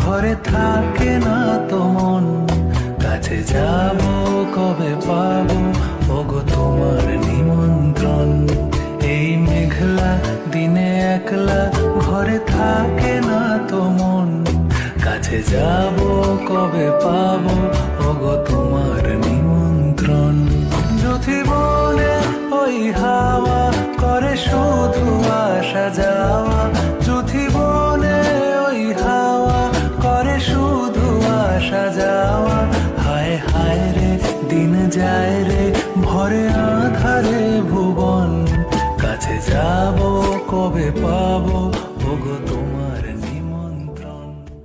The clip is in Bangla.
ঘরে থাকে না তো মন, কাছে যাব কবে পাবো ওগো তোমার নিমন্ত্রণ। এই মেঘলা দিনে একলা ঘরে থাকে না তো মন, কাছে যাব কবে পাবো ওগো তোমার নিমন্ত্রণ। যুথি বলে ওই হাওয়া করে শুধু আসা যাওয়া, যুথি